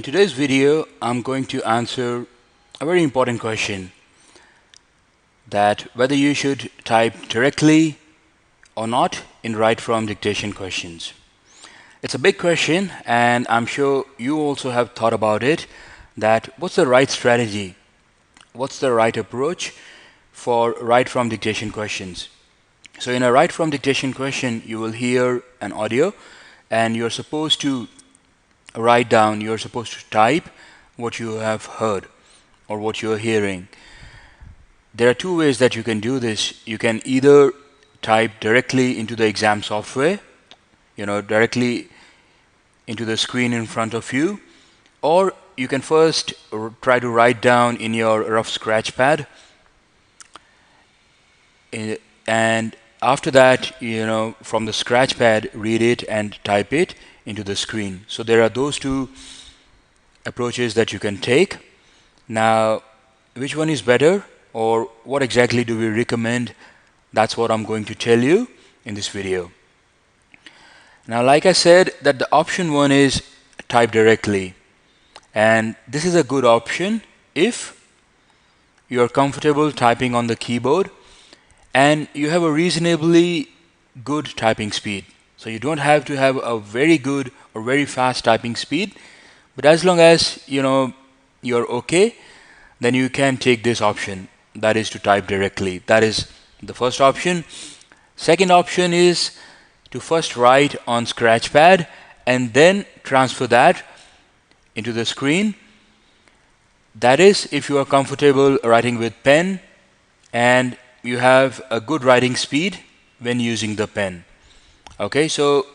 In today's video, I'm going to answer a very important question, that whether you should type directly or not in write from dictation questions. It's a big question, and I'm sure you also have thought about it, that what's the right strategy? What's the right approach for write from dictation questions? So in a write from dictation question, you will hear an audio and you're supposed to write down, you're supposed to type what you have heard or what you're hearing. There are two ways that you can do this. You can either type directly into the exam software, directly into the screen in front of you, or you can first try to write down in your rough scratch pad, and after that, from the scratch pad, read it and type it into the screen. So there are those two approaches that you can take. Now, which one is better, or what exactly do we recommend? That's what I'm going to tell you in this video. Now, like I said, that the option one is type directly, and this is a good option if you are comfortable typing on the keyboard and you have a reasonably good typing speed. So you don't have to have a very good or very fast typing speed, but as long as you're okay, then you can take this option, that is to type directly. That is the first option. Second option is to first write on scratchpad and then transfer that into the screen. That is if you are comfortable writing with pen and you have a good writing speed when using the pen. Okay, so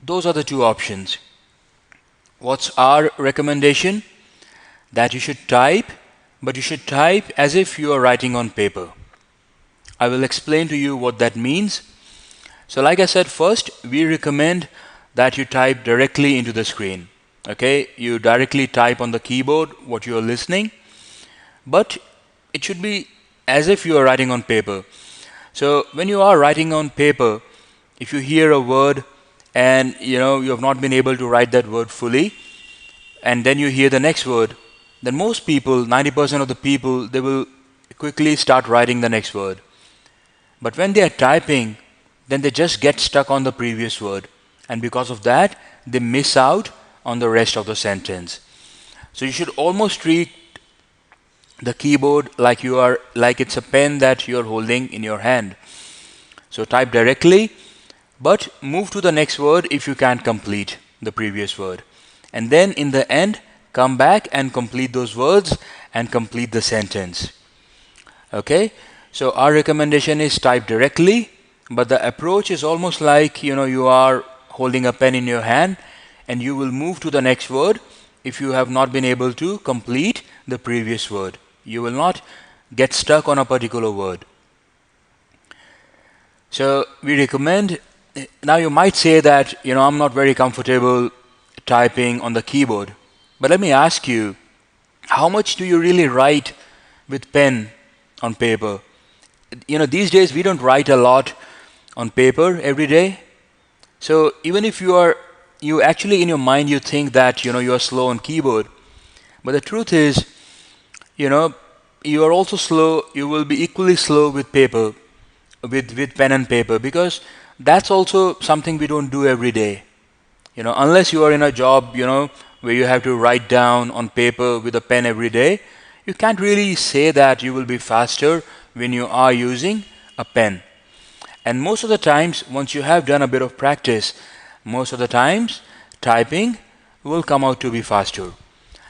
those are the two options. What's our recommendation? That you should type, but you should type as if you are writing on paper. I will explain to you what that means. So like I said, first we recommend that you type directly into the screen. Okay, you directly type on the keyboard what you are listening, but it should be as if you are writing on paper. So when you are writing on paper, if you hear a word and you have not been able to write that word fully, and then you hear the next word, then most people, 90% of the people, they will quickly start writing the next word. But when they are typing, then they just get stuck on the previous word, and because of that, they miss out on the rest of the sentence. So you should almost treat the keyboard like it's a pen that you are holding in your hand. So type directly, but move to the next word if you can't complete the previous word, and then in the end come back and complete those words and complete the sentence. Okay, so our recommendation is type directly, but the approach is almost like you are holding a pen in your hand and you will move to the next word if you have not been able to complete the previous word. You will not get stuck on a particular word. So we recommend. Now you might say that I'm not very comfortable typing on the keyboard, but let me ask you, how much do you really write with pen on paper? These days we don't write a lot on paper every day. So even if you actually in your mind you think that you are slow on keyboard, but the truth is you are also slow. You will be equally slow with paper, with pen and paper, because that's also something we don't do every day. Unless you are in a job where you have to write down on paper with a pen every day, you can't really say that you will be faster when you are using a pen. And most of the times, once you have done a bit of practice, most of the times typing will come out to be faster.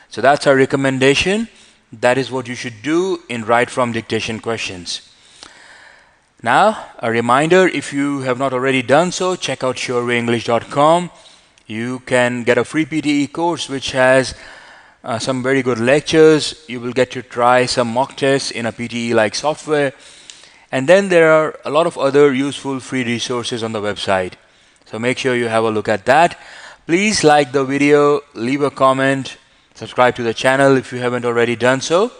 So that's our recommendation. That is what you should do in write from dictation questions. Now, a reminder, if you have not already done so, check out surewayenglish.com. You can get a free PTE course which has some very good lectures. You will get to try some mock tests in a PTE-like software. And then there are a lot of other useful free resources on the website. So make sure you have a look at that. Please like the video, leave a comment, subscribe to the channel if you haven't already done so.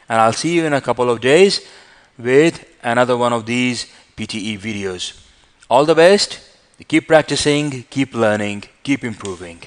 And I'll see you in a couple of days with another one of these PTE videos. All the best. Keep practicing, keep learning, keep improving.